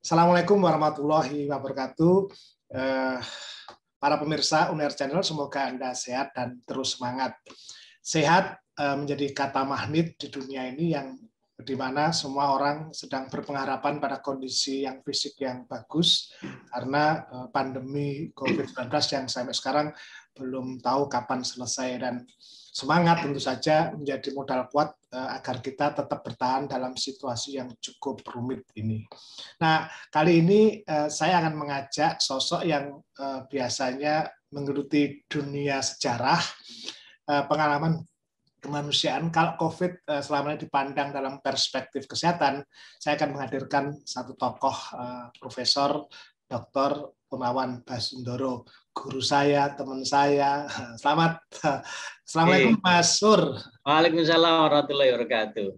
Assalamualaikum warahmatullahi wabarakatuh. Eh, para pemirsa UNER Channel, semoga Anda sehat dan terus semangat. Sehat menjadi kata magnet di dunia ini yang di mana semua orang sedang berpengharapan pada kondisi yang fisik yang bagus karena pandemi COVID-19 yang sampai sekarang belum tahu kapan selesai, dan semangat tentu saja menjadi modal kuat agar kita tetap bertahan dalam situasi yang cukup rumit ini. Nah, kali ini saya akan mengajak sosok yang biasanya menggeluti dunia sejarah, pengalaman kemanusiaan. Kalau COVID selama ini dipandang dalam perspektif kesehatan, saya akan menghadirkan satu tokoh, Profesor Dr. Gunawan Basundoro, guru saya, teman saya. Assalamualaikum Mas Pur. Waalaikumsalam warahmatullahi wabarakatuh.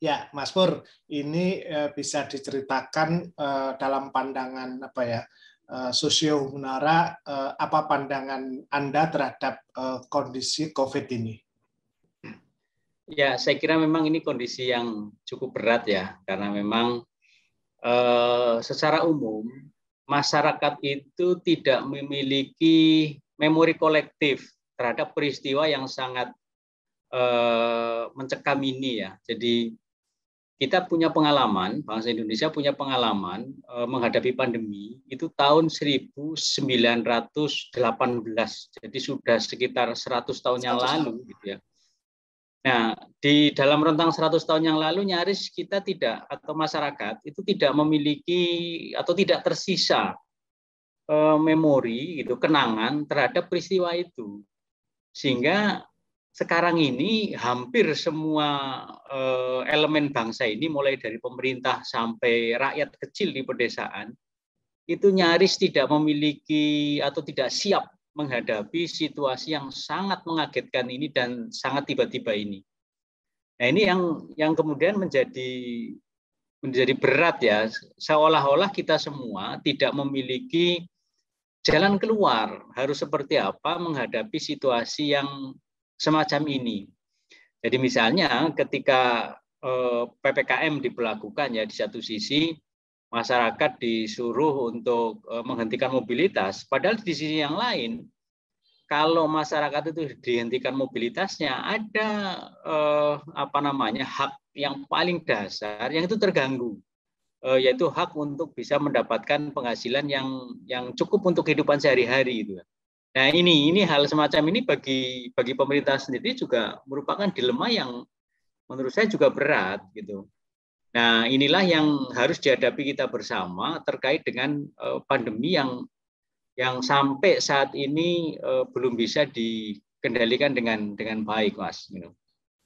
Ya, Mas Pur, ini bisa diceritakan dalam pandangan Sosio Hunara, apa pandangan Anda terhadap kondisi COVID ini? Ya, saya kira memang ini kondisi yang cukup berat ya, karena memang secara umum masyarakat itu tidak memiliki memori kolektif terhadap peristiwa yang sangat mencekam ini ya. Jadi kita punya pengalaman, bangsa Indonesia punya pengalaman menghadapi pandemi itu tahun 1918. Jadi sudah sekitar 100 tahun yang lalu gitu ya. Nah, di dalam rentang 100 tahun yang lalu nyaris kita tidak, atau masyarakat itu tidak memiliki atau tidak tersisa memori gitu, kenangan terhadap peristiwa itu. Sehingga sekarang ini hampir semua elemen bangsa ini, mulai dari pemerintah sampai rakyat kecil di pedesaan, itu nyaris tidak memiliki atau tidak siap menghadapi situasi yang sangat mengagetkan ini dan sangat tiba-tiba ini. Nah, ini yang kemudian menjadi berat ya, seolah-olah kita semua tidak memiliki jalan keluar, harus seperti apa menghadapi situasi yang semacam ini. Jadi misalnya ketika PPKM diberlakukan ya, di satu sisi masyarakat disuruh untuk menghentikan mobilitas, padahal di sisi yang lain kalau masyarakat itu dihentikan mobilitasnya, ada hak yang paling dasar yang itu terganggu, yaitu hak untuk bisa mendapatkan penghasilan yang cukup untuk kehidupan sehari-hari itu. Nah, ini hal semacam ini bagi pemerintah sendiri juga merupakan dilema yang menurut saya juga berat gitu. Nah, inilah yang harus dihadapi kita bersama terkait dengan pandemi yang sampai saat ini belum bisa dikendalikan dengan baik, Mas.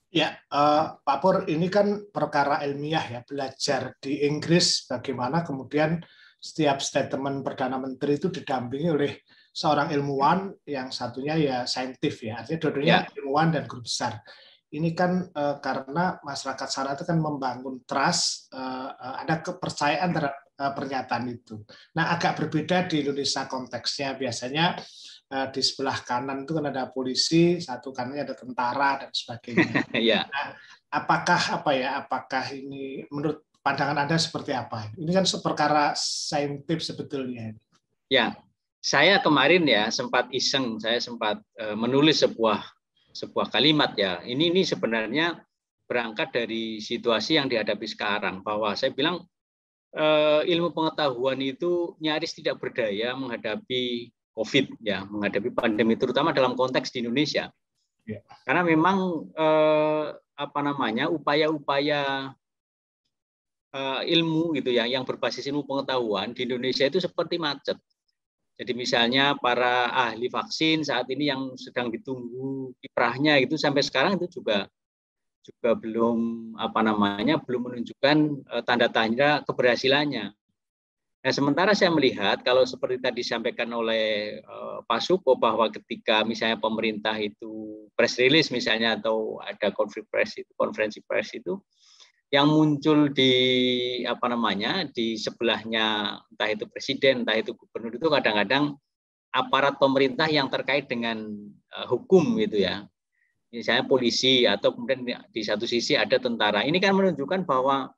Ya, Pak Pur, ini kan perkara ilmiah ya, belajar di Inggris bagaimana kemudian setiap statement Perdana Menteri itu didampingi oleh seorang ilmuwan, yang satunya ya saintif ya, artinya dua-duanya ilmuwan dan guru besar. Ini kan karena masyarakat sana itu kan membangun trust, ada kepercayaan terhadap pernyataan itu. Nah, agak berbeda di Indonesia konteksnya. Biasanya di sebelah kanan itu kan ada polisi, satu kanannya ada tentara dan sebagainya. Ya. Nah, apakah ini menurut pandangan Anda seperti apa? Ini kan perkara saintif sebetulnya. Ya, saya kemarin ya sempat iseng, saya sempat menulis sebuah kalimat ya. Ini sebenarnya berangkat dari situasi yang dihadapi sekarang, bahwa saya bilang ilmu pengetahuan itu nyaris tidak berdaya menghadapi COVID ya, menghadapi pandemi terutama dalam konteks di Indonesia. Ya. Karena memang upaya-upaya ilmu gitu ya, yang berbasis ilmu pengetahuan di Indonesia itu seperti macet. Jadi misalnya para ahli vaksin saat ini yang sedang ditunggu kiprahnya itu sampai sekarang itu juga belum belum menunjukkan tanda-tanda keberhasilannya. Nah, sementara saya melihat kalau seperti tadi disampaikan oleh Pak Suko, bahwa ketika misalnya pemerintah itu press release misalnya, atau ada konferensi pers itu yang muncul di di sebelahnya, entah itu presiden, entah itu gubernur, itu kadang-kadang aparat pemerintah yang terkait dengan hukum gitu ya, misalnya polisi, atau kemudian di satu sisi ada tentara. Ini kan menunjukkan bahwa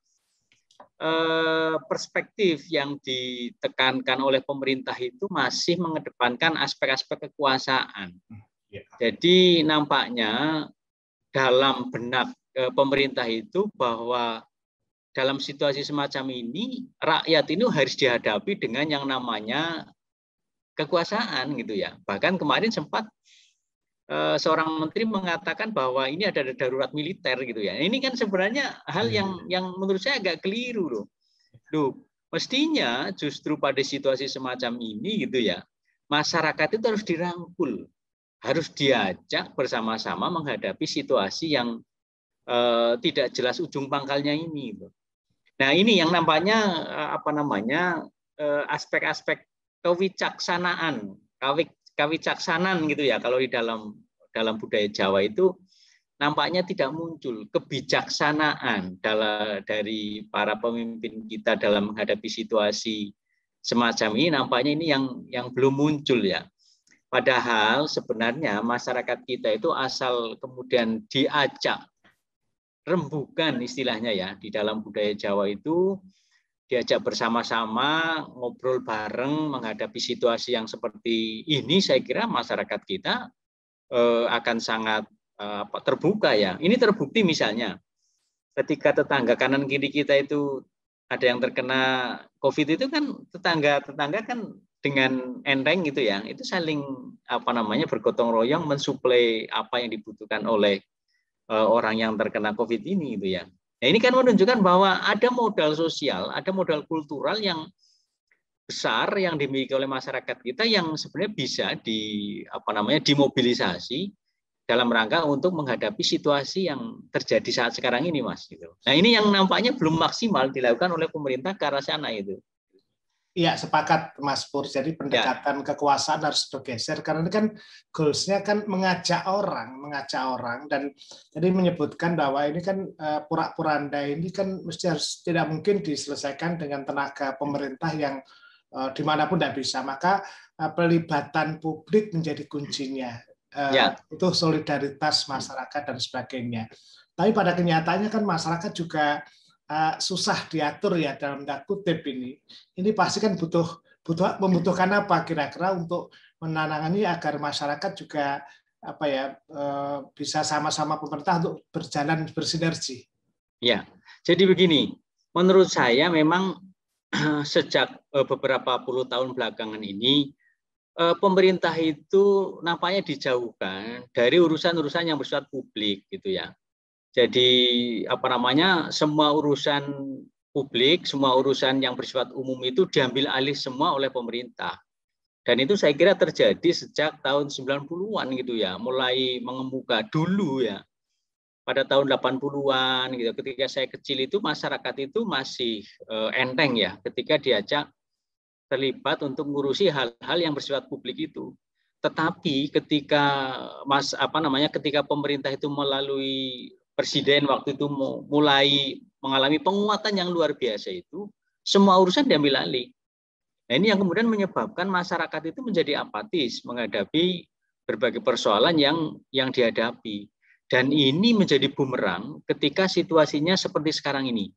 perspektif yang ditekankan oleh pemerintah itu masih mengedepankan aspek-aspek kekuasaan. Jadi nampaknya dalam benak pemerintah itu bahwa dalam situasi semacam ini rakyat ini harus dihadapi dengan yang namanya kekuasaan gitu ya. Bahkan kemarin sempat seorang menteri mengatakan bahwa ini ada darurat militer gitu ya. Ini kan sebenarnya hal yang menurut saya agak keliru loh. Mestinya justru pada situasi semacam ini gitu ya, masyarakat itu harus dirangkul, harus diajak bersama-sama menghadapi situasi yang tidak jelas ujung pangkalnya ini. Nah ini yang nampaknya aspek-aspek kewicaksanaan gitu ya, kalau di dalam budaya Jawa itu nampaknya tidak muncul kebijaksanaan dari para pemimpin kita dalam menghadapi situasi semacam ini. Nampaknya ini yang belum muncul ya. Padahal sebenarnya masyarakat kita itu asal kemudian diajak rembukan istilahnya ya, di dalam budaya Jawa itu diajak bersama-sama, ngobrol bareng menghadapi situasi yang seperti ini, saya kira masyarakat kita akan sangat terbuka ya. Ini terbukti misalnya ketika tetangga kanan kiri kita itu ada yang terkena COVID itu kan tetangga kan dengan enteng gitu ya, itu saling bergotong royong mensuplai apa yang dibutuhkan oleh orang yang terkena COVID ini gitu ya. Nah, ini kan menunjukkan bahwa ada modal sosial, ada modal kultural yang besar yang dimiliki oleh masyarakat kita yang sebenarnya bisa dimobilisasi dalam rangka untuk menghadapi situasi yang terjadi saat sekarang ini, Mas. Gitu. Nah, ini yang nampaknya belum maksimal dilakukan oleh pemerintah ke arah sana itu. Iya, sepakat Mas Pur. Jadi pendekatan kekuasaan harus bergeser karena ini kan goals-nya kan mengajak orang dan jadi menyebutkan bahwa ini kan pura-puranda ini kan mesti harus tidak mungkin diselesaikan dengan tenaga pemerintah yang dimanapun tidak bisa. Maka pelibatan publik menjadi kuncinya. Itu solidaritas masyarakat dan sebagainya. Tapi pada kenyataannya kan masyarakat juga susah diatur ya dalam tanda kutip ini. Ini pasti kan membutuhkan apa kira-kira untuk menangani agar masyarakat juga bisa sama-sama pemerintah untuk berjalan bersinergi. Ya, jadi begini, menurut saya memang sejak beberapa puluh tahun belakangan ini pemerintah itu nampaknya dijauhkan dari urusan-urusan yang bersifat publik gitu ya. Jadi semua urusan publik, semua urusan yang bersifat umum itu diambil alih semua oleh pemerintah. Dan itu saya kira terjadi sejak tahun 90-an gitu ya, mulai mengemuka dulu ya. Pada tahun 80-an gitu, ketika saya kecil itu masyarakat itu masih enteng ya ketika diajak terlibat untuk mengurusi hal-hal yang bersifat publik itu. Tetapi ketika ketika pemerintah itu melalui Presiden waktu itu mulai mengalami penguatan yang luar biasa itu, semua urusan diambil alih. Nah, ini yang kemudian menyebabkan masyarakat itu menjadi apatis menghadapi berbagai persoalan yang dihadapi. Dan ini menjadi bumerang ketika situasinya seperti sekarang ini.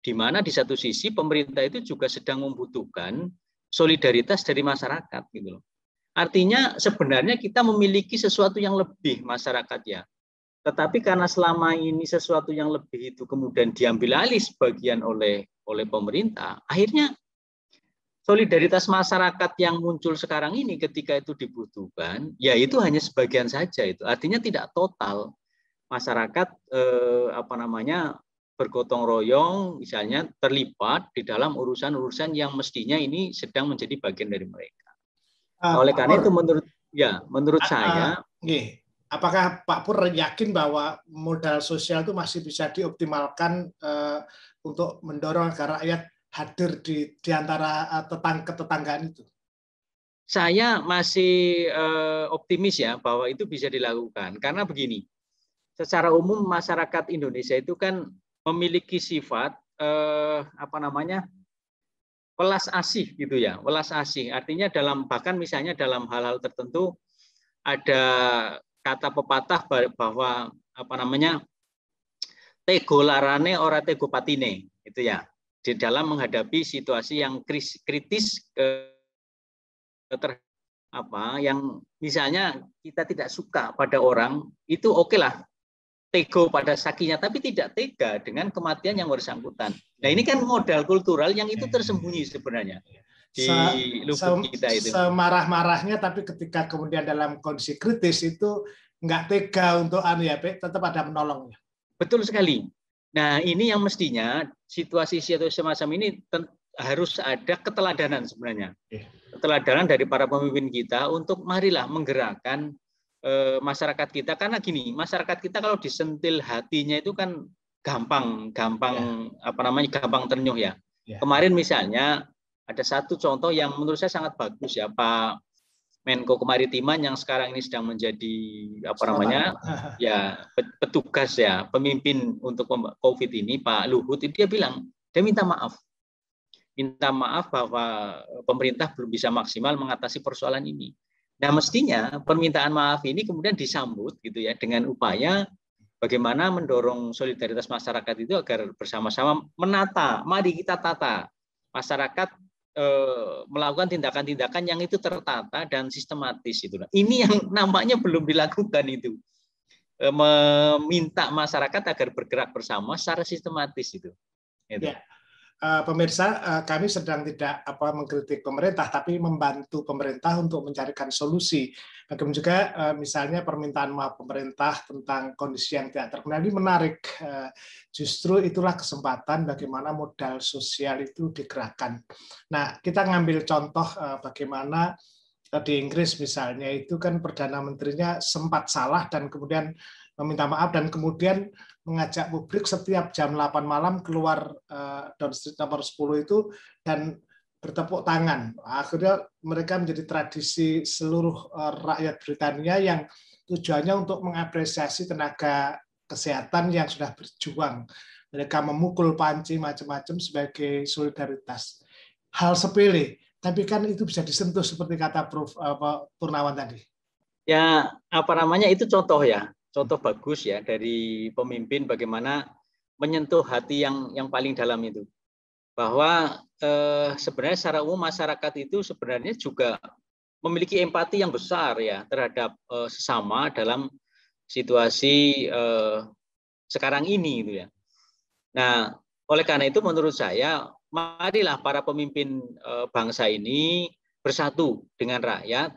Di mana di satu sisi pemerintah itu juga sedang membutuhkan solidaritas dari masyarakat gitu loh. Artinya sebenarnya kita memiliki sesuatu yang lebih masyarakat ya. Tetapi karena selama ini sesuatu yang lebih itu kemudian diambil alih sebagian oleh pemerintah, akhirnya solidaritas masyarakat yang muncul sekarang ini ketika itu dibutuhkan, ya itu hanya sebagian saja itu. Artinya tidak total masyarakat bergotong royong misalnya terlibat di dalam urusan-urusan yang mestinya ini sedang menjadi bagian dari mereka. Oleh karena itu menurut saya apakah Pak Pur yakin bahwa modal sosial itu masih bisa dioptimalkan untuk mendorong agar rakyat hadir di antara tetanggaan itu? Saya masih optimis ya bahwa itu bisa dilakukan. Karena begini, secara umum masyarakat Indonesia itu kan memiliki sifat welas asih gitu ya, welas asih. Artinya bahkan misalnya dalam hal-hal tertentu ada kata pepatah bahwa tego larane ora tego patine, itu ya. di dalam menghadapi situasi yang kritis yang misalnya kita tidak suka pada orang, itu oke lah tego pada sakinya, tapi tidak tega dengan kematian yang bersangkutan. Nah ini kan modal kultural yang itu tersembunyi sebenarnya di lubuk kita itu. Semarah-marahnya, tapi ketika kemudian dalam kondisi kritis itu nggak tega untuk tetap ada menolongnya. Betul sekali. Nah ini yang mestinya situasi semacam ini harus ada keteladanan sebenarnya. Keteladanan dari para pemimpin kita untuk marilah menggerakkan masyarakat kita, karena gini, masyarakat kita kalau disentil hatinya itu kan gampang ternyuh ya. Kemarin misalnya ada satu contoh yang menurut saya sangat bagus ya, Pak Menko Kemaritiman yang sekarang ini sedang menjadi petugas ya, pemimpin untuk COVID ini, Pak Luhut, dia bilang, dia minta maaf bahwa pemerintah belum bisa maksimal mengatasi persoalan ini. Nah, mestinya permintaan maaf ini kemudian disambut gitu ya dengan upaya bagaimana mendorong solidaritas masyarakat itu agar bersama-sama mari kita tata masyarakat melakukan tindakan-tindakan yang itu tertata dan sistematis itu. Ini yang nampaknya belum dilakukan itu. Meminta masyarakat agar bergerak bersama secara sistematis itu. Ya. Pemirsa, kami sedang tidak mengkritik pemerintah, tapi membantu pemerintah untuk mencarikan solusi. Bagaimana juga misalnya permintaan maaf pemerintah tentang kondisi yang tidak terkendali menarik. Justru itulah kesempatan bagaimana modal sosial itu digerakkan. Nah, kita ngambil contoh bagaimana di Inggris misalnya itu kan Perdana Menterinya sempat salah dan kemudian meminta maaf dan kemudian mengajak publik setiap jam 8 malam keluar Downing Street nomor 10 itu dan bertepuk tangan. Akhirnya mereka menjadi tradisi seluruh rakyat Britania yang tujuannya untuk mengapresiasi tenaga kesehatan yang sudah berjuang. Mereka memukul panci macam-macam sebagai solidaritas. Hal sepele, tapi kan itu bisa disentuh seperti kata Prof. Purnawan tadi. Ya, itu contoh ya. Contoh bagus ya dari pemimpin bagaimana menyentuh hati yang paling dalam itu. Bahwa sebenarnya secara umum masyarakat itu sebenarnya juga memiliki empati yang besar ya terhadap sesama dalam situasi sekarang ini gitu ya. Nah, oleh karena itu menurut saya marilah para pemimpin bangsa ini bersatu dengan rakyat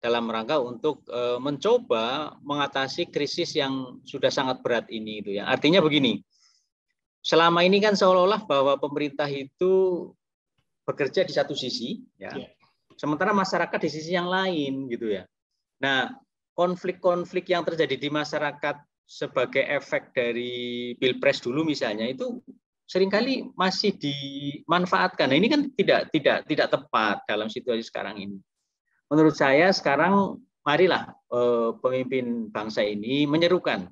dalam rangka untuk mencoba mengatasi krisis yang sudah sangat berat ini itu ya. Artinya begini, selama ini kan seolah-olah bahwa pemerintah itu bekerja di satu sisi ya. Sementara masyarakat di sisi yang lain gitu ya. Nah, konflik-konflik yang terjadi di masyarakat sebagai efek dari Pilpres dulu misalnya itu seringkali masih dimanfaatkan. Nah, ini kan tidak tepat dalam situasi sekarang ini. Menurut saya sekarang marilah pemimpin bangsa ini menyerukan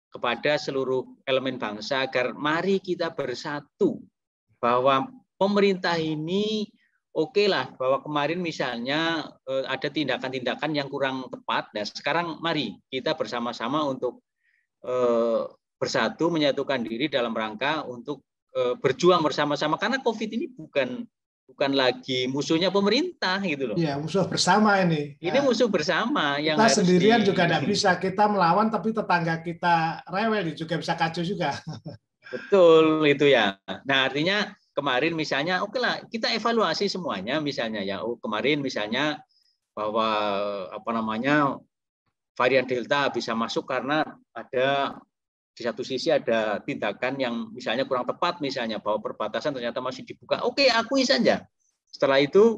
kepada seluruh elemen bangsa agar mari kita bersatu bahwa pemerintah ini oke lah bahwa kemarin misalnya ada tindakan-tindakan yang kurang tepat. Nah sekarang mari kita bersama-sama untuk bersatu menyatukan diri dalam rangka untuk berjuang bersama-sama karena COVID ini bukan lagi musuhnya pemerintah gitu loh. Iya, musuh bersama ini. Ini musuh bersama yang kita sendirian juga tidak bisa. Kita melawan tapi tetangga kita rewel juga bisa kacau juga. Betul itu ya. Nah, artinya kemarin misalnya oke lah kita evaluasi semuanya misalnya ya. Kemarin misalnya bahwa varian Delta bisa masuk karena ada di satu sisi ada tindakan yang misalnya kurang tepat misalnya bahwa perbatasan ternyata masih dibuka. Oke, akui saja. Setelah itu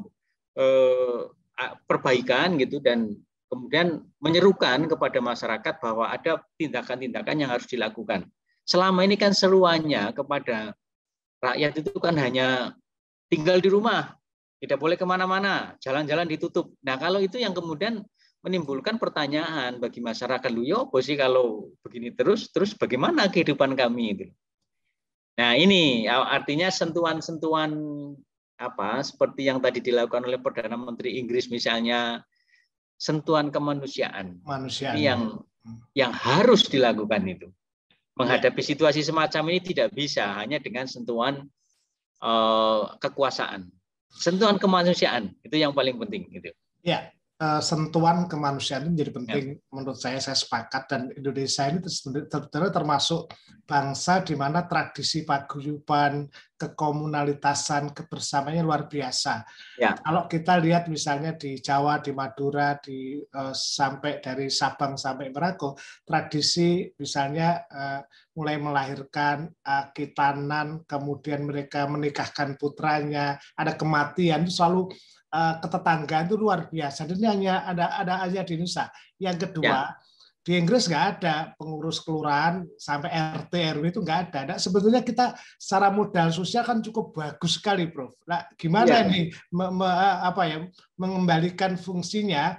perbaikan gitu dan kemudian menyerukan kepada masyarakat bahwa ada tindakan-tindakan yang harus dilakukan. Selama ini kan seruannya kepada rakyat itu kan hanya tinggal di rumah, tidak boleh kemana-mana, jalan-jalan ditutup. Nah kalau itu yang kemudian menimbulkan pertanyaan bagi masyarakat, lu sih kalau begini terus bagaimana kehidupan kami itu. Nah ini artinya sentuhan-sentuhan seperti yang tadi dilakukan oleh Perdana Menteri Inggris misalnya, sentuhan kemanusiaan. Ini yang harus dilakukan itu. Menghadapi situasi semacam ini tidak bisa hanya dengan sentuhan kekuasaan. Sentuhan kemanusiaan itu yang paling penting gitu. Ya, sentuhan kemanusiaan ini menjadi penting menurut saya sepakat, dan Indonesia ini sebetulnya termasuk bangsa di mana tradisi paguyuban, kekomunalitasan, kebersamaannya luar biasa. Ya. Kalau kita lihat misalnya di Jawa, di Madura, sampai dari Sabang sampai Merauke, tradisi misalnya mulai melahirkan, khitanan, kemudian mereka menikahkan putranya, ada kematian, itu selalu ketetanggaan itu luar biasa. Dan ini hanya ada aja di Indonesia. Yang kedua, di Inggris nggak ada pengurus kelurahan sampai RT RW, itu nggak ada. Nah, sebetulnya kita secara modal sosial kan cukup bagus sekali, Prof. Nah, gimana ini mengembalikan fungsinya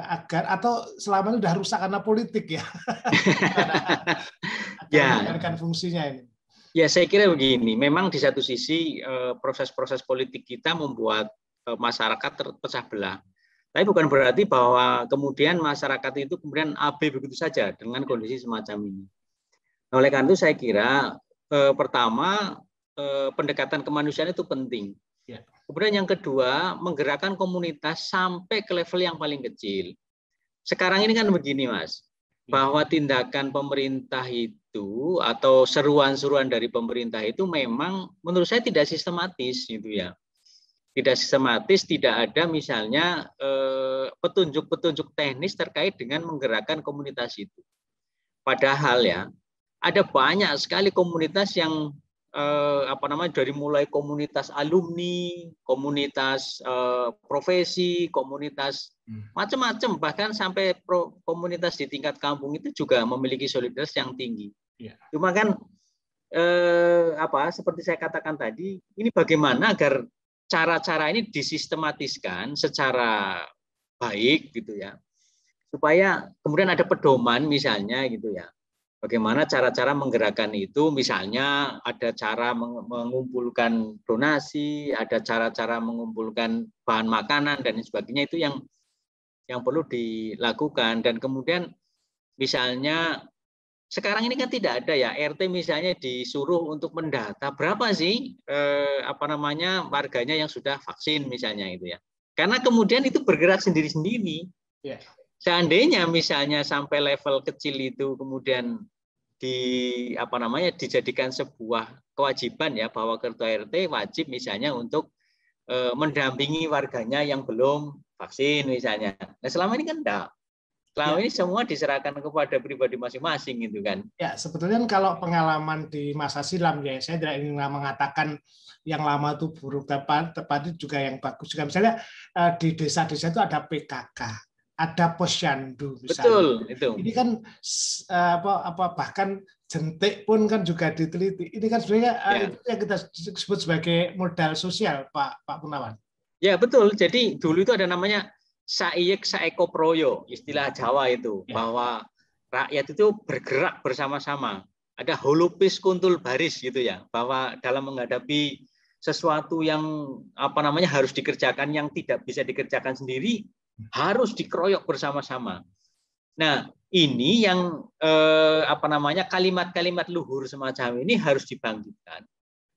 agar, atau selama ini sudah rusak karena politik ya? Mengembalikan fungsinya ini. Ya, saya kira begini. Memang di satu sisi proses-proses politik kita membuat masyarakat terpecah belah. Tapi bukan berarti bahwa kemudian masyarakat itu kemudian AB begitu saja dengan kondisi semacam ini. Nah, oleh karena itu saya kira pertama pendekatan kemanusiaan itu penting. Kemudian yang kedua, menggerakkan komunitas sampai ke level yang paling kecil. Sekarang ini kan begini, Mas, bahwa tindakan pemerintah itu atau seruan-seruan dari pemerintah itu memang menurut saya tidak sistematis gitu ya. Tidak sistematis, tidak ada misalnya petunjuk-petunjuk teknis terkait dengan menggerakkan komunitas itu. Padahal ya, ada banyak sekali komunitas yang dari mulai komunitas alumni, komunitas profesi, komunitas macam-macam, bahkan sampai komunitas di tingkat kampung itu juga memiliki solidaritas yang tinggi. Cuma kan seperti saya katakan tadi, ini bagaimana agar cara-cara ini disistematiskan secara baik gitu ya, supaya kemudian ada pedoman misalnya gitu ya, bagaimana cara-cara menggerakkan itu, misalnya ada cara mengumpulkan donasi, ada cara-cara mengumpulkan bahan makanan dan sebagainya, itu yang perlu dilakukan. Dan kemudian misalnya sekarang ini kan tidak ada ya, RT misalnya disuruh untuk mendata berapa sih warganya yang sudah vaksin misalnya itu ya. Karena kemudian itu bergerak sendiri-sendiri. Seandainya misalnya sampai level kecil itu kemudian dijadikan sebuah kewajiban ya, bahwa ketua RT wajib misalnya untuk mendampingi warganya yang belum vaksin misalnya. Nah, selama ini kan enggak. Selama ini semua diserahkan kepada pribadi masing-masing gitu kan. Ya, sebetulnya kalau pengalaman di masa silam ya, saya tidak ingin mengatakan yang lama itu buruk, tapi juga yang bagus juga. Misalnya di desa-desa itu ada PKK, ada posyandu misalnya. Betul, itu. Ini kan bahkan jentik pun kan juga diteliti. Ini kan sebenarnya itu yang kita sebut sebagai modal sosial, Pak Punawan. Ya, betul. Jadi dulu itu ada namanya saiyek saeko proyo, istilah Jawa itu, bahwa rakyat itu bergerak bersama-sama. Ada holopis kuntul baris gitu ya, bahwa dalam menghadapi sesuatu yang harus dikerjakan, yang tidak bisa dikerjakan sendiri, harus dikeroyok bersama-sama. Nah, ini yang kalimat-kalimat luhur semacam ini harus dibangkitkan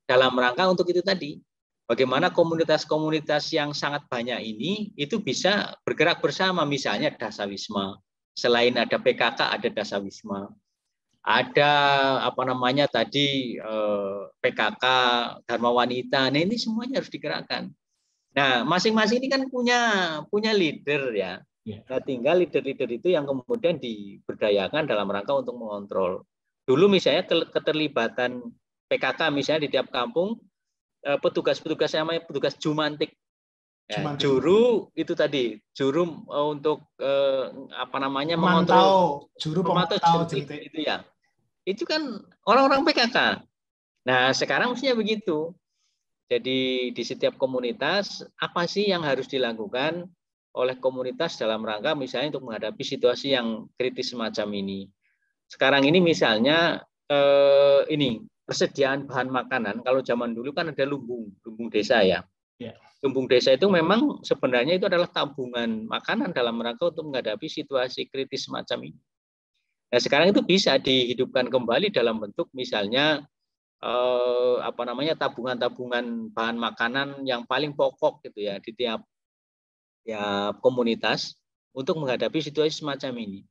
dalam rangka untuk itu tadi. Bagaimana komunitas-komunitas yang sangat banyak ini itu bisa bergerak bersama, misalnya Dasawisma. Selain ada PKK, ada Dasawisma. Ada PKK, Dharma Wanita. Nah, ini semuanya harus digerakkan. Nah, masing-masing ini kan punya leader ya. Nah, tinggal leader-leader itu yang kemudian diberdayakan dalam rangka untuk mengontrol. Dulu misalnya keterlibatan PKK misalnya di tiap kampung, petugas-petugas namanya petugas jumantik. Ya, juru itu tadi, juru untuk mengontrol, pemantau jentik itu ya. Itu kan orang-orang PKK. Nah, sekarang mestinya begitu. Jadi di setiap komunitas apa sih yang harus dilakukan oleh komunitas dalam rangka misalnya untuk menghadapi situasi yang kritis semacam ini. Sekarang ini misalnya persediaan bahan makanan, kalau zaman dulu kan ada lumbung desa ya. Lumbung desa itu memang sebenarnya itu adalah tabungan makanan dalam rangka untuk menghadapi situasi kritis semacam ini. Nah, sekarang itu bisa dihidupkan kembali dalam bentuk misalnya tabungan-tabungan bahan makanan yang paling pokok gitu ya di tiap komunitas untuk menghadapi situasi semacam ini.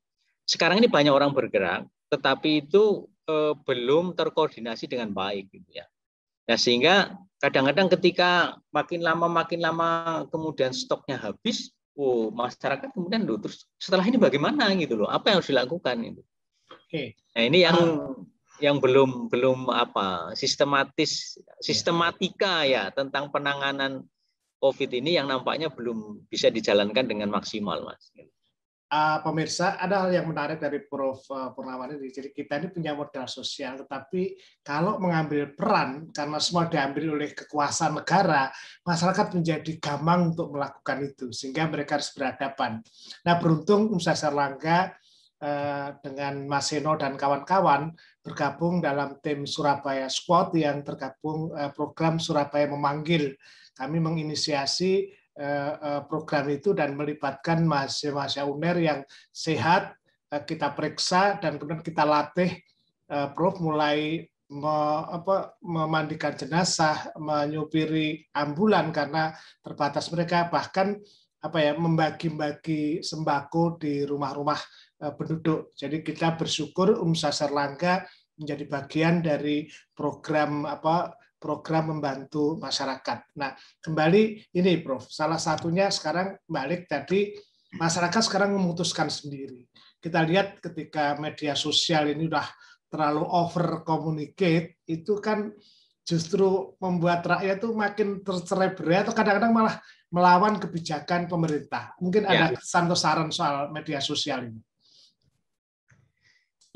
Sekarang ini banyak orang bergerak, tetapi itu belum terkoordinasi dengan baik gitu ya. Nah, sehingga kadang-kadang ketika makin lama kemudian stoknya habis, masyarakat kemudian terus setelah ini bagaimana gitu loh, apa yang harus dilakukan itu. Oke. Nah, ini yang belum sistematika ya tentang penanganan COVID ini yang nampaknya belum bisa dijalankan dengan maksimal, Mas. Pemirsa, ada hal yang menarik dari Prof. Purnawani. Jadi kita ini punya modal sosial, tetapi kalau mengambil peran, karena semua diambil oleh kekuasaan negara, masyarakat menjadi gampang untuk melakukan itu, sehingga mereka harus berhadapan. Nah, beruntung Universitas Airlangga dengan Mas Seno dan kawan-kawan bergabung dalam tim Surabaya Squad yang tergabung program Surabaya Memanggil. Kami menginisiasi program itu dan melibatkan mahasiswa UNER yang sehat, kita periksa dan kemudian kita latih, Prof, mulai memandikan jenazah, menyupiri ambulan karena terbatas mereka, bahkan membagi-bagi sembako di rumah-rumah penduduk. Jadi kita bersyukur Universitas Airlangga menjadi bagian dari program program membantu masyarakat. Nah, kembali ini, Prof. Salah satunya sekarang balik tadi, masyarakat sekarang memutuskan sendiri. Kita lihat ketika media sosial ini udah terlalu over communicate, itu kan justru membuat rakyat itu makin tercerai-berai atau kadang-kadang malah melawan kebijakan pemerintah. Mungkin ada kesan atau saran soal media sosial ini.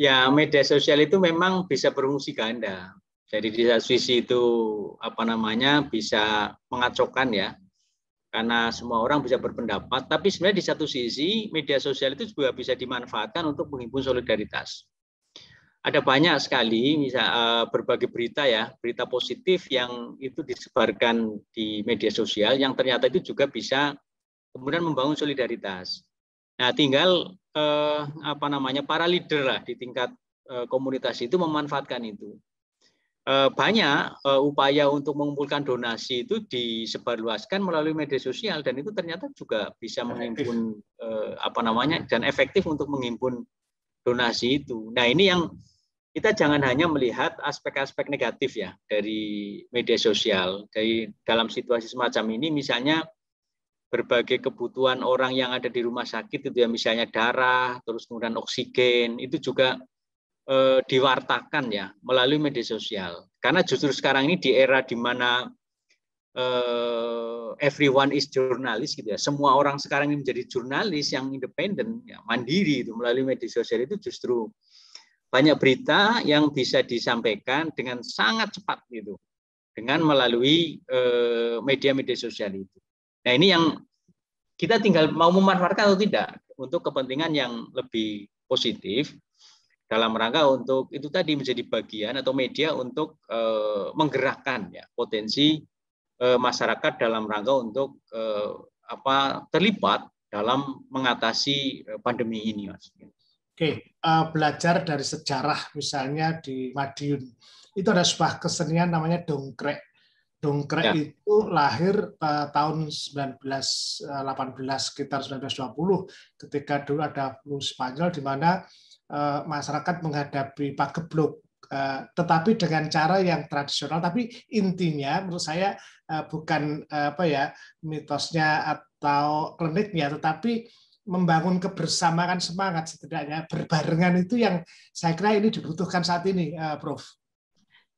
Ya, media sosial itu memang bisa berfungsi ganda. Jadi di satu sisi itu bisa mengacaukan ya, karena semua orang bisa berpendapat. Tapi sebenarnya di satu sisi media sosial itu juga bisa dimanfaatkan untuk menghimpun solidaritas. Ada banyak sekali berbagai berita ya, berita positif yang itu disebarkan di media sosial yang ternyata itu juga bisa kemudian membangun solidaritas. Nah, tinggal para leader lah di tingkat komunitas itu memanfaatkan itu. Banyak upaya untuk mengumpulkan donasi itu disebarluaskan melalui media sosial dan itu ternyata juga bisa menghimpun dan efektif untuk menghimpun donasi itu. Nah, ini yang kita jangan hanya melihat aspek-aspek negatif ya dari media sosial. Dalam situasi semacam ini misalnya berbagai kebutuhan orang yang ada di rumah sakit itu ya, misalnya darah, terus kemudian oksigen, itu juga diwartakan ya melalui media sosial. Karena justru sekarang ini di era di mana everyone is journalist gitu ya. Semua orang sekarang ini menjadi jurnalis yang independen, ya, mandiri itu melalui media sosial itu justru banyak berita yang bisa disampaikan dengan sangat cepat gitu dengan melalui media-media sosial itu. Nah, ini yang kita tinggal mau memanfaatkan atau tidak untuk kepentingan yang lebih positif dalam rangka untuk itu tadi menjadi bagian atau media untuk menggerakkan ya potensi masyarakat dalam rangka untuk terlibat dalam mengatasi pandemi ini, Mas. Oke, belajar dari sejarah misalnya di Madiun itu ada sebuah kesenian namanya dongkrek. Dongkrek ya. Itu lahir tahun 1918 sekitar 1920 ketika dulu ada flu Spanyol di mana masyarakat menghadapi pagebluk, tetapi dengan cara yang tradisional. Tapi intinya menurut saya bukan mitosnya atau kliniknya, tetapi membangun kebersamaan semangat setidaknya berbarengan itu yang saya kira ini dibutuhkan saat ini, Prof.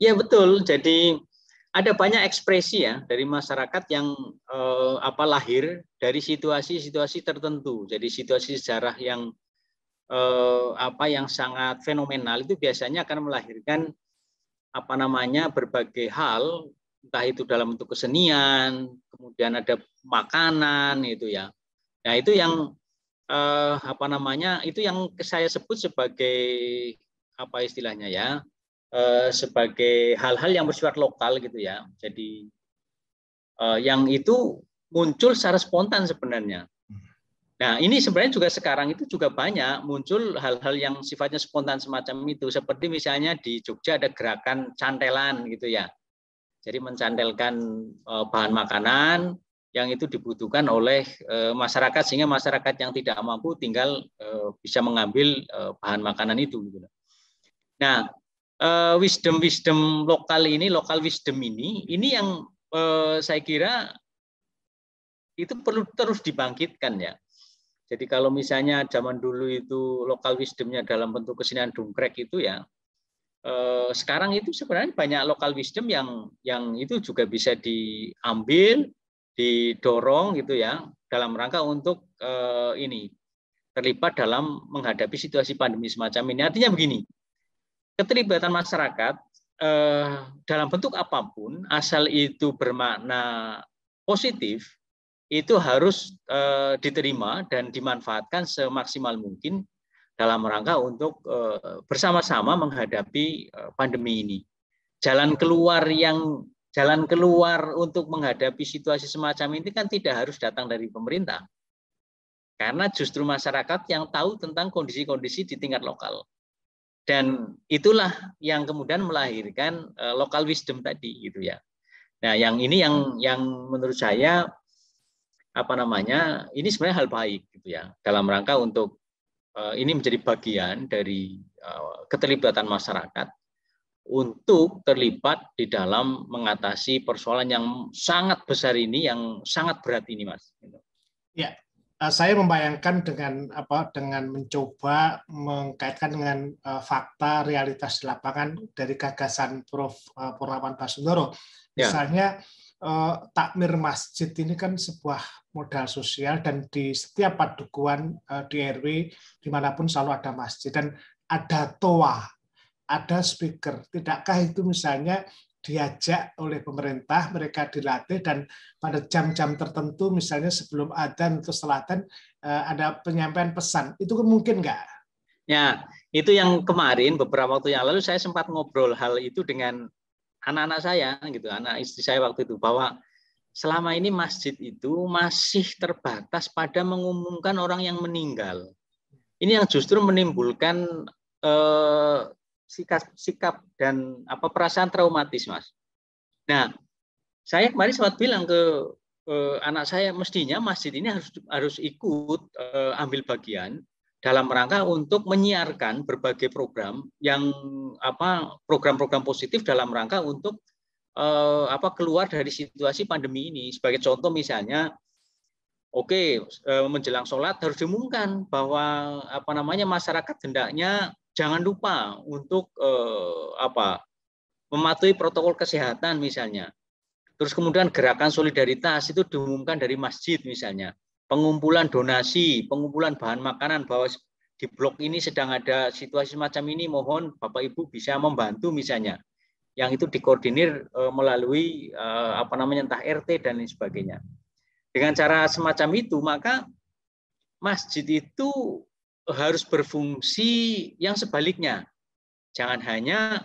Ya betul. Jadi ada banyak ekspresi ya dari masyarakat yang lahir dari situasi-situasi tertentu. Jadi situasi sejarah yang yang sangat fenomenal itu biasanya akan melahirkan berbagai hal, entah itu dalam bentuk kesenian, kemudian ada makanan itu ya. Nah, itu yang itu yang saya sebut sebagai istilahnya ya, sebagai hal-hal yang bersifat lokal gitu ya. Jadi yang itu muncul secara spontan sebenarnya. Nah, ini sebenarnya juga sekarang itu juga banyak muncul hal-hal yang sifatnya spontan semacam itu. Seperti misalnya di Jogja ada gerakan cantelan gitu ya. Jadi mencantelkan bahan makanan yang itu dibutuhkan oleh masyarakat sehingga masyarakat yang tidak mampu tinggal bisa mengambil bahan makanan itu. Nah, wisdom lokal ini, lokal wisdom ini yang saya kira itu perlu terus dibangkitkan ya. Jadi kalau misalnya zaman dulu itu lokal wisdomnya dalam bentuk kesenian dongkrek itu ya, sekarang itu sebenarnya banyak lokal wisdom yang itu juga bisa diambil, didorong gitu ya, dalam rangka untuk ini terlibat dalam menghadapi situasi pandemi semacam ini. Artinya begini, keterlibatan masyarakat dalam bentuk apapun, asal itu bermakna positif, itu harus diterima dan dimanfaatkan semaksimal mungkin dalam rangka untuk bersama-sama menghadapi pandemi ini. Jalan keluar untuk menghadapi situasi semacam ini kan tidak harus datang dari pemerintah. Karena justru masyarakat yang tahu tentang kondisi-kondisi di tingkat lokal. Dan itulah yang kemudian melahirkan local wisdom tadi gitu ya. Nah, yang ini yang menurut saya ini sebenarnya hal baik gitu ya, dalam rangka untuk ini menjadi bagian dari keterlibatan masyarakat untuk terlibat di dalam mengatasi persoalan yang sangat besar ini, yang sangat berat ini, Mas. Ya, saya membayangkan dengan mencoba mengkaitkan dengan fakta realitas di lapangan dari gagasan Prof. Purnawan Basundoro. Misalnya takmir masjid ini kan sebuah modal sosial dan di setiap padukuhan di RW dimanapun selalu ada masjid dan ada toa, ada speaker. Tidakkah itu misalnya diajak oleh pemerintah, mereka dilatih dan pada jam-jam tertentu misalnya sebelum adzan atau setelah adzan ada penyampaian pesan. Itu mungkin nggak? Ya, itu yang kemarin beberapa waktu yang lalu saya sempat ngobrol hal itu dengan anak-anak saya gitu, anak istri saya waktu itu, bahwa selama ini masjid itu masih terbatas pada mengumumkan orang yang meninggal. Ini yang justru menimbulkan sikap dan perasaan traumatis, Mas. Nah, saya kemarin sempat bilang ke anak saya, mestinya masjid ini harus ikut ambil bagian dalam rangka untuk menyiarkan berbagai program yang program-program positif dalam rangka untuk keluar dari situasi pandemi ini. Sebagai contoh misalnya, menjelang sholat harus diumumkan bahwa masyarakat hendaknya jangan lupa untuk mematuhi protokol kesehatan misalnya. Terus kemudian gerakan solidaritas itu diumumkan dari masjid misalnya. Pengumpulan donasi, pengumpulan bahan makanan, bahwa di blok ini sedang ada situasi semacam ini, mohon Bapak Ibu bisa membantu misalnya. Yang itu dikoordinir melalui entah RT dan lain sebagainya. Dengan cara semacam itu, maka masjid itu harus berfungsi yang sebaliknya. Jangan hanya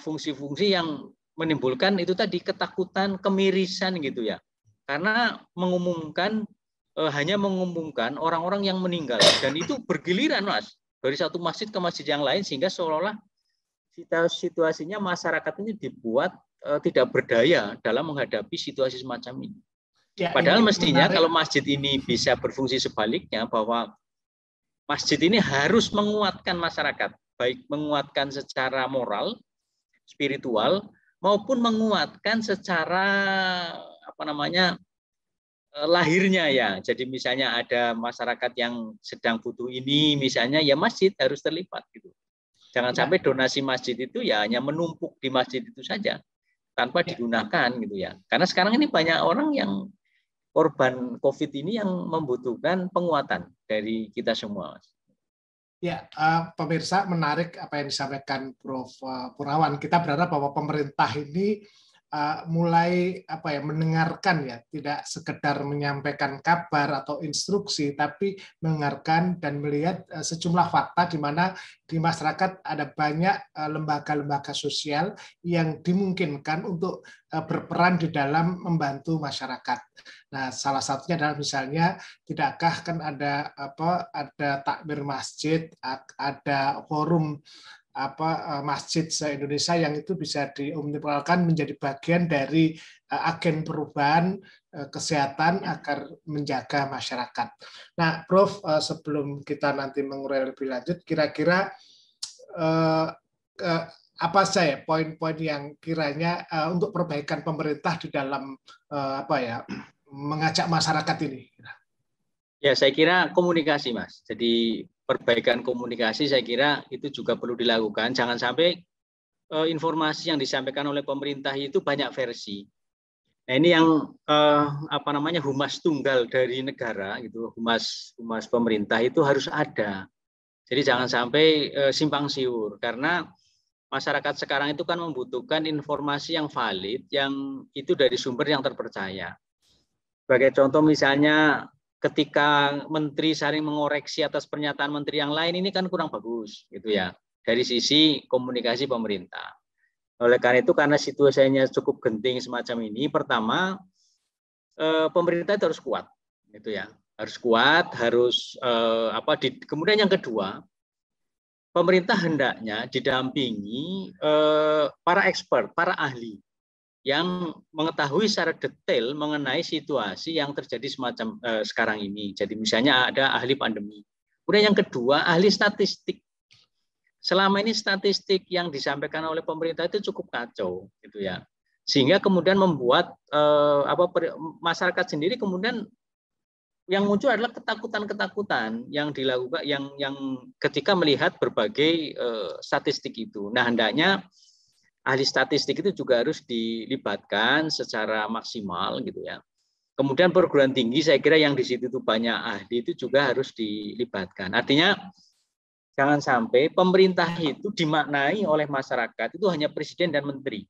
fungsi-fungsi yang menimbulkan itu tadi ketakutan, kemirisan gitu ya. Karena hanya mengumumkan orang-orang yang meninggal, dan itu bergiliran, Mas, dari satu masjid ke masjid yang lain, sehingga seolah-olah situasinya masyarakat ini dibuat tidak berdaya dalam menghadapi situasi semacam ini. Padahal mestinya kalau masjid ini bisa berfungsi sebaliknya, bahwa masjid ini harus menguatkan masyarakat, baik menguatkan secara moral, spiritual, maupun menguatkan secara lahirnya ya. Jadi misalnya ada masyarakat yang sedang butuh ini, misalnya ya masjid harus terlibat gitu. Jangan sampai donasi masjid itu ya hanya menumpuk di masjid itu saja tanpa digunakan gitu ya. Karena sekarang ini banyak orang yang korban COVID ini yang membutuhkan penguatan dari kita semua. Ya, pemirsa, menarik apa yang disampaikan Prof. Purnawan. Kita berharap bahwa pemerintah ini mulai mendengarkan ya, tidak sekedar menyampaikan kabar atau instruksi, tapi mendengarkan dan melihat sejumlah fakta di mana di masyarakat ada banyak lembaga-lembaga sosial yang dimungkinkan untuk berperan di dalam membantu masyarakat. Nah, salah satunya adalah misalnya tidakkah kan ada takmir masjid, ada forum masjid se-Indonesia yang itu bisa dioptimalkan menjadi bagian dari agen perubahan kesehatan agar menjaga masyarakat. Nah, Prof, sebelum kita nanti mengurai lebih lanjut, kira-kira apa saja poin-poin yang kiranya untuk perbaikan pemerintah di dalam mengajak masyarakat ini? Ya, saya kira komunikasi, Mas. Jadi perbaikan komunikasi saya kira itu juga perlu dilakukan. Jangan sampai informasi yang disampaikan oleh pemerintah itu banyak versi. Nah, ini yang humas tunggal dari negara gitu, humas pemerintah itu harus ada. Jadi jangan sampai simpang siur, karena masyarakat sekarang itu kan membutuhkan informasi yang valid, yang itu dari sumber yang terpercaya. Sebagai contoh misalnya ketika menteri saling mengoreksi atas pernyataan menteri yang lain, ini kan kurang bagus gitu ya, dari sisi komunikasi pemerintah. Oleh karena itu, karena situasinya cukup genting semacam ini, pertama pemerintah itu harus kuat gitu ya, harus kuat, harus kemudian yang kedua, pemerintah hendaknya didampingi para expert, para ahli yang mengetahui secara detail mengenai situasi yang terjadi semacam sekarang ini. Jadi misalnya ada ahli pandemi. Kemudian yang kedua, ahli statistik. Selama ini statistik yang disampaikan oleh pemerintah itu cukup kacau, gitu ya. Sehingga kemudian membuat masyarakat sendiri kemudian yang muncul adalah ketakutan-ketakutan yang dilakukan, yang ketika melihat berbagai statistik itu. Nah, hendaknya ahli statistik itu juga harus dilibatkan secara maksimal gitu ya. Kemudian perguruan tinggi saya kira yang di situ itu banyak ahli itu juga harus dilibatkan. Artinya jangan sampai pemerintah itu dimaknai oleh masyarakat itu hanya presiden dan menteri.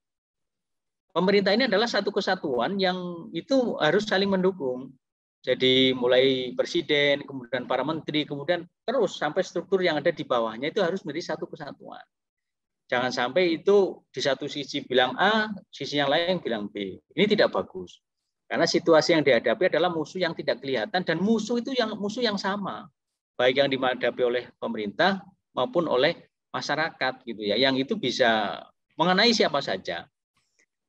Pemerintah ini adalah satu kesatuan yang itu harus saling mendukung. Jadi mulai presiden, kemudian para menteri, kemudian terus sampai struktur yang ada di bawahnya itu harus menjadi satu kesatuan. Jangan sampai itu di satu sisi bilang A, sisi yang lain bilang B. Ini tidak bagus. Karena situasi yang dihadapi adalah musuh yang tidak kelihatan, dan musuh itu musuh yang sama. Baik yang dihadapi oleh pemerintah maupun oleh masyarakat gitu ya. Yang itu bisa mengenai siapa saja.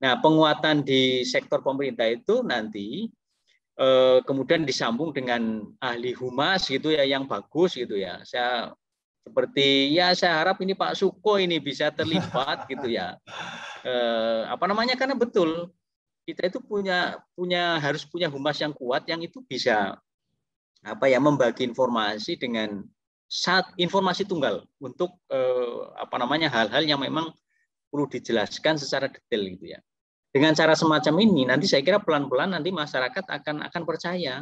Nah, penguatan di sektor pemerintah itu nanti kemudian disambung dengan ahli humas gitu ya yang bagus gitu ya. Saya harap ini Pak Suko ini bisa terlibat gitu ya. Karena betul kita itu harus punya humas yang kuat yang itu bisa membagi informasi dengan informasi tunggal untuk hal-hal yang memang perlu dijelaskan secara detail gitu ya. Dengan cara semacam ini nanti saya kira pelan-pelan nanti masyarakat akan percaya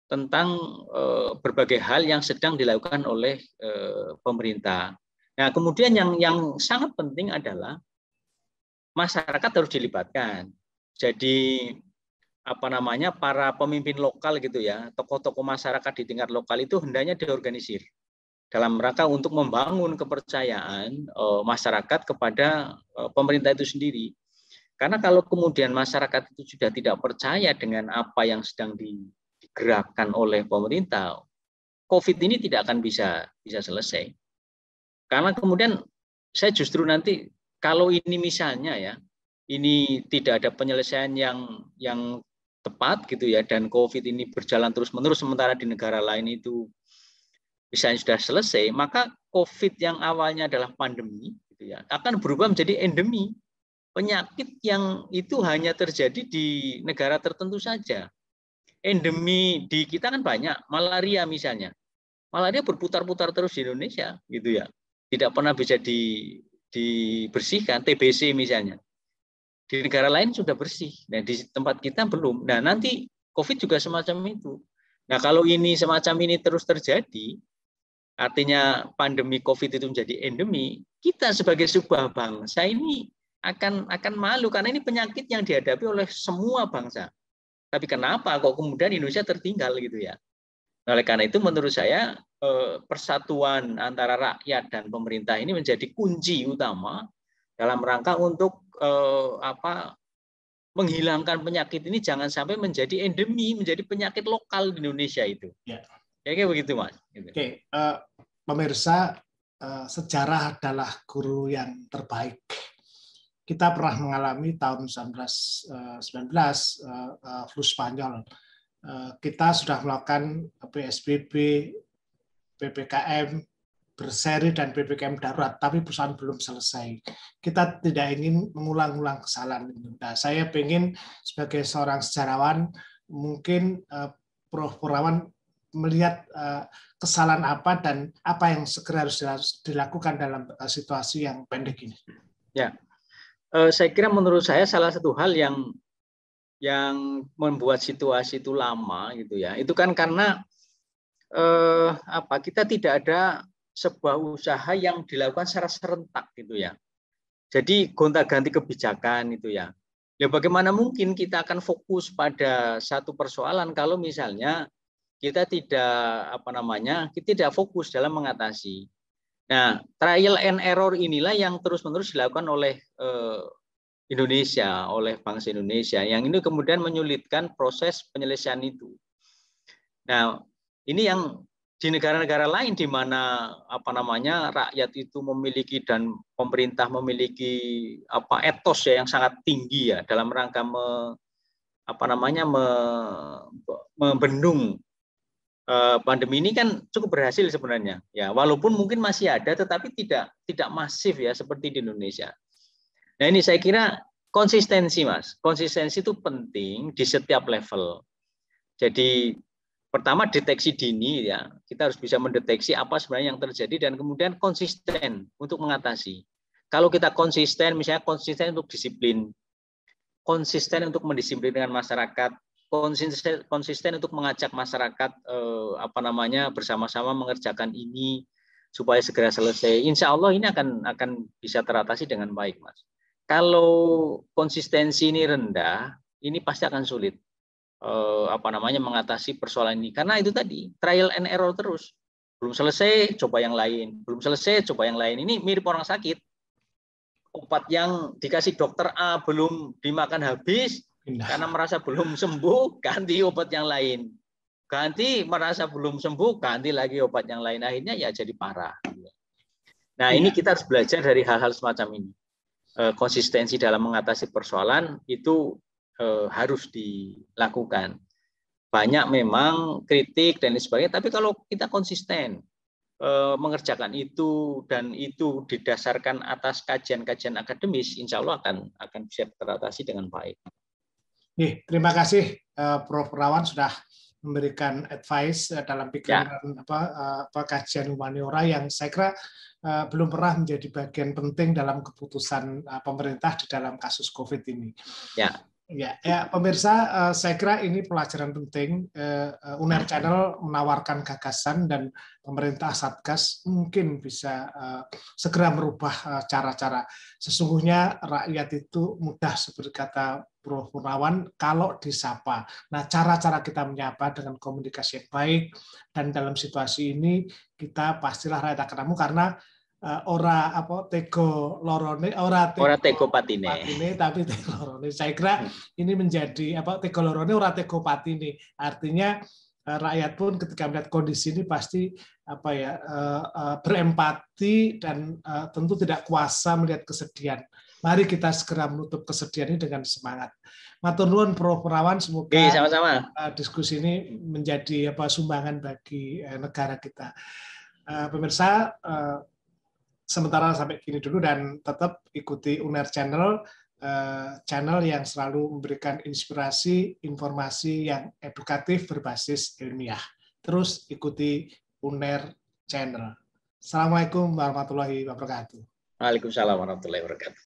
tentang berbagai hal yang sedang dilakukan oleh pemerintah. Nah, kemudian yang sangat penting adalah masyarakat harus dilibatkan. Jadi para pemimpin lokal gitu ya, tokoh-tokoh masyarakat di tingkat lokal itu hendaknya diorganisir dalam rangka untuk membangun kepercayaan masyarakat kepada pemerintah itu sendiri. Karena kalau kemudian masyarakat itu sudah tidak percaya dengan apa yang sedang digerakkan oleh pemerintah, COVID ini tidak akan bisa selesai. Karena kemudian saya justru nanti kalau ini misalnya ya, ini tidak ada penyelesaian yang tepat gitu ya, dan COVID ini berjalan terus-menerus sementara di negara lain itu misalnya sudah selesai, maka COVID yang awalnya adalah pandemi gitu ya, akan berubah menjadi endemi. Penyakit yang itu hanya terjadi di negara tertentu saja. Endemi di kita kan banyak, malaria misalnya. Malaria berputar-putar terus di Indonesia gitu ya. Tidak pernah bisa dibersihkan, TBC misalnya. Di negara lain sudah bersih. Nah, di tempat kita belum. Nah, nanti COVID juga semacam itu. Nah, kalau ini semacam ini terus terjadi, artinya pandemi COVID itu menjadi endemi, kita sebagai sebuah bangsa ini akan malu karena ini penyakit yang dihadapi oleh semua bangsa. Tapi kenapa kok kemudian Indonesia tertinggal gitu ya? Oleh karena itu menurut saya persatuan antara rakyat dan pemerintah ini menjadi kunci utama dalam rangka untuk menghilangkan penyakit ini jangan sampai menjadi endemi, menjadi penyakit lokal di Indonesia itu. Ya. Kayak begitu, Mas. Gitu. Oke, pemirsa, sejarah adalah guru yang terbaik. Kita pernah mengalami tahun 1919 flu Spanyol. Kita sudah melakukan PSBB, PPKM berseri dan PPKM darurat, tapi perusahaan belum selesai. Kita tidak ingin mengulang-ulang kesalahan itu. Nah, saya ingin sebagai seorang sejarawan, mungkin Prof. Purnawan melihat kesalahan apa dan apa yang segera harus dilakukan dalam situasi yang pendek ini. Ya, saya kira menurut saya salah satu hal yang membuat situasi itu lama gitu ya, itu kan karena kita tidak ada sebuah usaha yang dilakukan secara serentak gitu ya. Jadi gonta-ganti kebijakan itu ya. Ya bagaimana mungkin kita akan fokus pada satu persoalan kalau misalnya kita tidak fokus dalam mengatasi. Nah, trial and error inilah yang terus-menerus dilakukan oleh Indonesia, oleh bangsa Indonesia, yang ini kemudian menyulitkan proses penyelesaian itu. Nah, ini yang di negara-negara lain di mana rakyat itu memiliki dan pemerintah memiliki etos ya yang sangat tinggi ya dalam rangka membendung pandemi ini kan cukup berhasil sebenarnya ya, walaupun mungkin masih ada tetapi tidak masif ya seperti di Indonesia. Nah, ini saya kira konsistensi, Mas. Konsistensi itu penting di setiap level. Jadi pertama deteksi dini ya, kita harus bisa mendeteksi apa sebenarnya yang terjadi dan kemudian konsisten untuk mengatasi. Kalau kita konsisten, misalnya konsisten untuk disiplin, konsisten untuk mendisiplinkan masyarakat, konsisten untuk mengajak masyarakat bersama-sama mengerjakan ini supaya segera selesai. Insya Allah ini akan bisa teratasi dengan baik, Mas. Kalau konsistensi ini rendah, ini pasti akan sulit mengatasi persoalan ini. Karena itu tadi trial and error terus. Belum selesai, coba yang lain. Belum selesai, coba yang lain. Ini mirip orang sakit. Obat yang dikasih dokter A belum dimakan habis, karena merasa belum sembuh, ganti obat yang lain. Ganti merasa belum sembuh, ganti lagi obat yang lain. Akhirnya ya jadi parah. Nah, ini kita harus belajar dari hal-hal semacam ini. Konsistensi dalam mengatasi persoalan itu harus dilakukan. Banyak memang kritik dan sebagainya, tapi kalau kita konsisten mengerjakan itu dan itu didasarkan atas kajian-kajian akademis, insya Allah akan bisa teratasi dengan baik. Terima kasih Prof. Purnawan sudah memberikan advice dalam pikiran kajian humaniora yang saya kira belum pernah menjadi bagian penting dalam keputusan pemerintah di dalam kasus COVID ini. Ya, pemirsa, saya kira ini pelajaran penting. UNER Channel menawarkan gagasan dan pemerintah Satgas mungkin bisa segera merubah cara-cara. Sesungguhnya rakyat itu mudah seperti kata Prof. Purnawan kalau disapa. Nah, cara-cara kita menyapa dengan komunikasi yang baik dan dalam situasi ini kita pastilah rakyat akan ketemu karena ora tego lorone ora tego patine tapi tego lorone. Saya kira ini menjadi tego lorone ora tego patine. Artinya rakyat pun ketika melihat kondisi ini pasti berempati dan tentu tidak kuasa melihat kesedihan. Mari kita segera menutup kesedihan ini dengan semangat. Matur nuwun Prof. Purnawan, semoga sama-sama diskusi ini menjadi sumbangan bagi negara kita. Pemirsa, sementara sampai gini dulu dan tetap ikuti UNER Channel, channel yang selalu memberikan inspirasi, informasi yang edukatif berbasis ilmiah. Terus ikuti UNER Channel. Assalamualaikum warahmatullahi wabarakatuh. Waalaikumsalam warahmatullahi wabarakatuh.